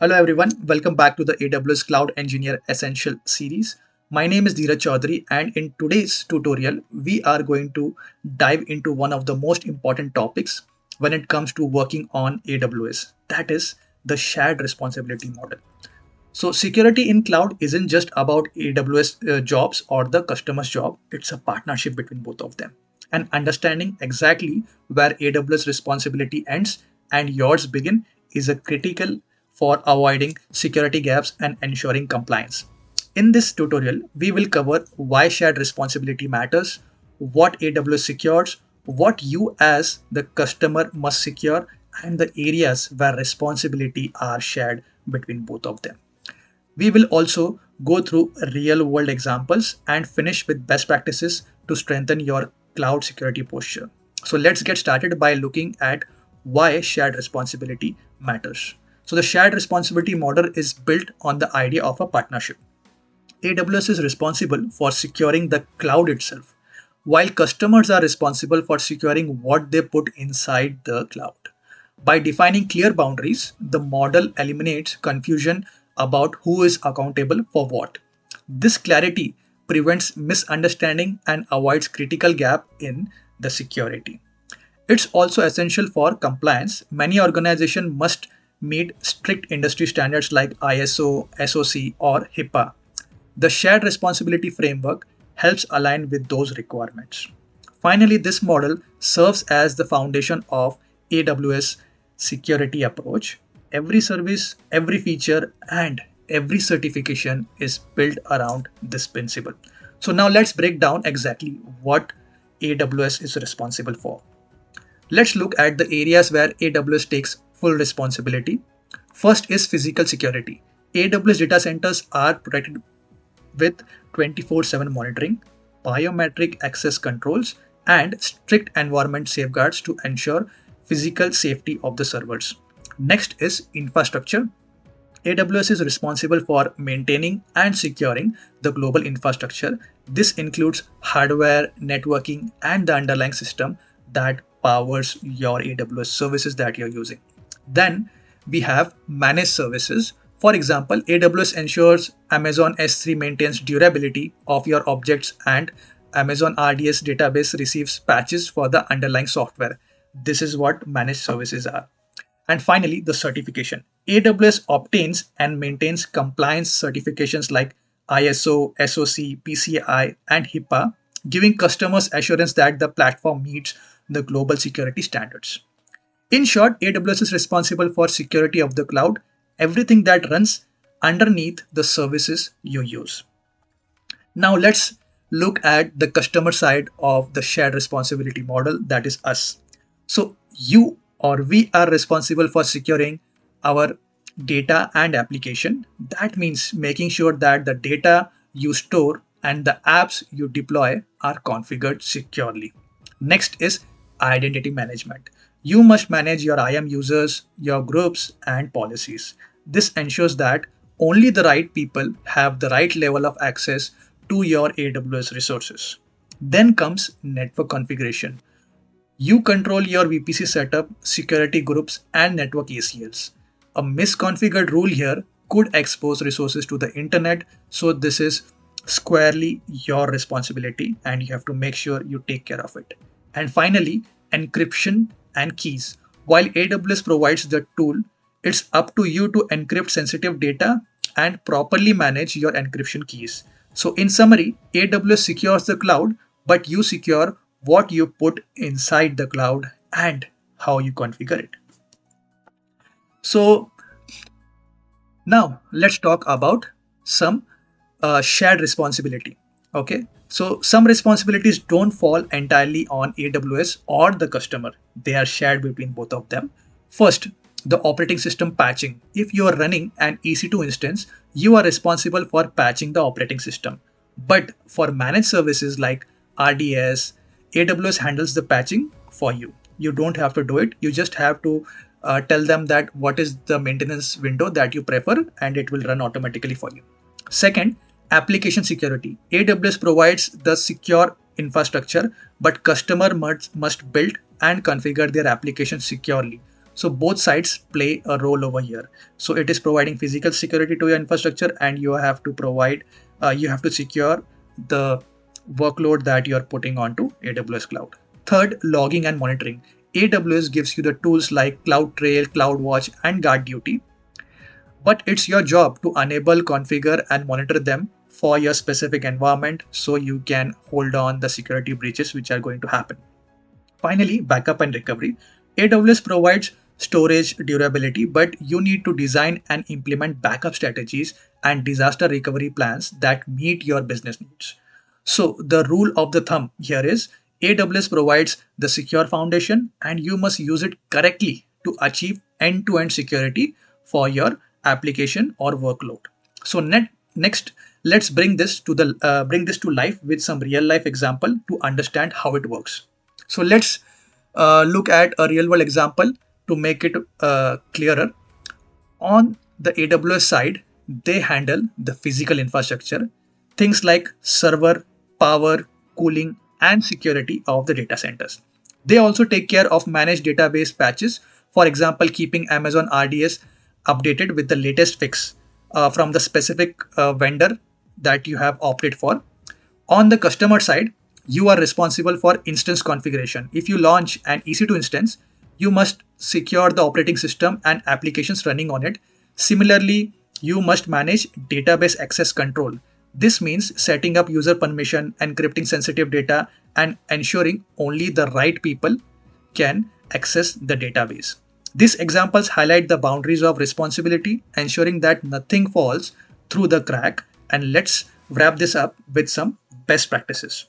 Hello everyone, welcome back to the AWS Cloud Engineer Essential series. My name is Dheerajchoudhary and in today's tutorial, we are going to dive into one of the most important topics when it comes to working on AWS, that is the shared responsibility model. So security in cloud isn't just about AWS jobs or the customer's job, it's a partnership between both of them. And understanding exactly where AWS responsibility ends and yours begin is a critical for avoiding security gaps and ensuring compliance. In this tutorial, we will cover why shared responsibility matters, what AWS secures, what you as the customer must secure, and the areas where responsibility are shared between both of them. We will also go through real world examples and finish with best practices to strengthen your cloud security posture. So let's get started by looking at why shared responsibility matters. So the shared responsibility model is built on the idea of a partnership. AWS is responsible for securing the cloud itself, while customers are responsible for securing what they put inside the cloud. By defining clear boundaries, the model eliminates confusion about who is accountable for what. This clarity prevents misunderstanding and avoids critical gap in the security. It's also essential for compliance. Many organizations must meet strict industry standards like ISO, SOC, or HIPAA. The shared responsibility framework helps align with those requirements. Finally, this model serves as the foundation of AWS security approach. Every service, every feature, and every certification is built around this principle. So now let's break down exactly what AWS is responsible for. Let's look at the areas where AWS takes full responsibility. First is physical security. AWS data centers are protected with 24/7 monitoring, biometric access controls, and strict environment safeguards to ensure physical safety of the servers. Next is infrastructure. AWS is responsible for maintaining and securing the global infrastructure. This includes hardware, networking, and the underlying system that powers your AWS services that you're using. Then we have managed services. For example, AWS ensures Amazon S3 maintains durability of your objects and Amazon RDS database receives patches for the underlying software. This is what managed services are. And finally, the certification. AWS obtains and maintains compliance certifications like ISO, SOC, PCI, and HIPAA, giving customers assurance that the platform meets the global security standards. In short, AWS is responsible for security of the cloud, everything that runs underneath the services you use. Now let's look at the customer side of the shared responsibility model, that is us. So you or we are responsible for securing our data and application. That means making sure that the data you store and the apps you deploy are configured securely. Next is identity management. You must manage your IAM users, your groups, and policies. This ensures that only the right people have the right level of access to your AWS resources. Then comes network configuration. You control your VPC setup, security groups, and network ACLs. A misconfigured rule here could expose resources to the internet, so this is squarely your responsibility and you have to make sure you take care of it. And finally, encryption and keys. While AWS provides the tool, it's up to you to encrypt sensitive data and properly manage your encryption keys. So, in summary, AWS secures the cloud, but you secure what you put inside the cloud and how you configure it. So, now let's talk about some shared responsibility. Okay, so some responsibilities don't fall entirely on AWS or the customer, they are shared between both of them. First, the operating system patching. If you are running an EC2 instance, you are responsible for patching the operating system. But for managed services like RDS, AWS handles the patching for you. You don't have to do it, you just have to tell them that what is the maintenance window that you prefer and it will run automatically for you. Second, application security. AWS provides the secure infrastructure, but customer must build and configure their application securely. So both sides play a role over here. So it is providing physical security to your infrastructure, and you have to provide, you have to secure the workload that you are putting onto AWS Cloud. Third, logging and monitoring. AWS gives you the tools like CloudTrail, CloudWatch, and GuardDuty, but it's your job to enable, configure, and monitor them for your specific environment so you can hold on the security breaches which are going to happen. Finally, backup and recovery. AWS provides storage durability, but you need to design and implement backup strategies and disaster recovery plans that meet your business needs. So, the rule of the thumb here is AWS provides the secure foundation, and you must use it correctly to achieve end to end security for your application or workload. So, next, let's bring this to life with some real life example to understand how it works. So let's look at a real world example to make it clearer. On the AWS side, they handle the physical infrastructure, things like server, power, cooling, and security of the data centers. They also take care of managed database patches, for example, keeping Amazon RDS updated with the latest fix from the specific vendor that you have opted for. On the customer side, you are responsible for instance configuration. If you launch an EC2 instance, you must secure the operating system and applications running on it. Similarly, you must manage database access control. This means setting up user permission, encrypting sensitive data, and ensuring only the right people can access the database. These examples highlight the boundaries of responsibility, ensuring that nothing falls through the crack. And let's wrap this up with some best practices.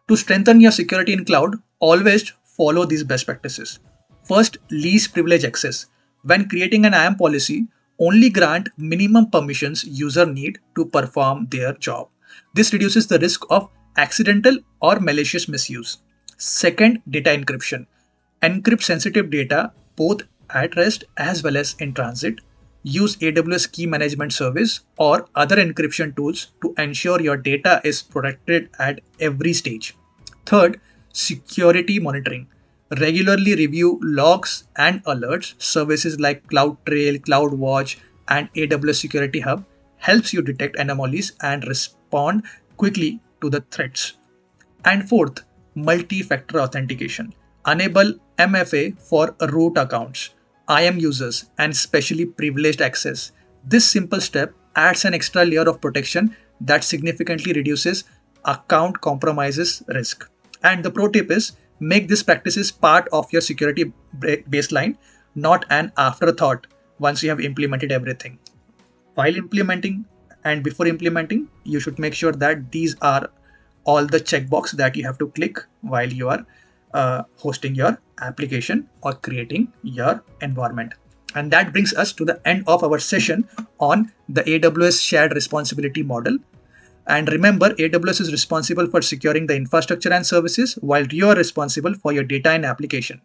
To strengthen your security in cloud, always follow these best practices. First, least privilege access. When creating an IAM policy, only grant minimum permissions user need to perform their job. This reduces the risk of accidental or malicious misuse. Second, data encryption. Encrypt sensitive data both at rest as well as in transit. Use AWS Key Management Service or other encryption tools to ensure your data is protected at every stage. Third, security monitoring. Regularly review logs and alerts. Services like CloudTrail, CloudWatch, and AWS Security Hub helps you detect anomalies and respond quickly to the threats. And fourth, multi-factor authentication. Enable MFA for root accounts, IAM users, and specially privileged access. This simple step adds an extra layer of protection that significantly reduces account compromises risk. And the pro tip is make these practices part of your security baseline, not an afterthought once you have implemented everything. While implementing and before implementing, you should make sure that these are all the checkbox that you have to click while you are hosting your application or creating your environment. And that brings us to the end of our session on the AWS Shared Responsibility Model. And remember, AWS is responsible for securing the infrastructure and services, while you are responsible for your data and application.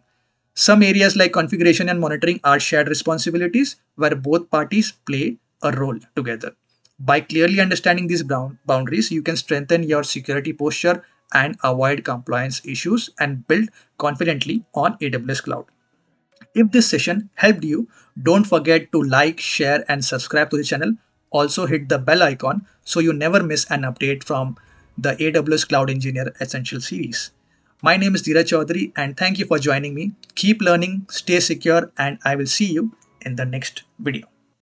Some areas like configuration and monitoring are shared responsibilities where both parties play a role together. By clearly understanding these boundaries, you can strengthen your security posture and avoid compliance issues and build confidently on AWS Cloud. If this session helped you, don't forget to like, share, and subscribe to the channel. Also hit the bell icon so you never miss an update from the AWS Cloud Engineer Essential series. My name is Dheerajchoudhary and thank you for joining me. Keep learning, stay secure, and I will see you in the next video.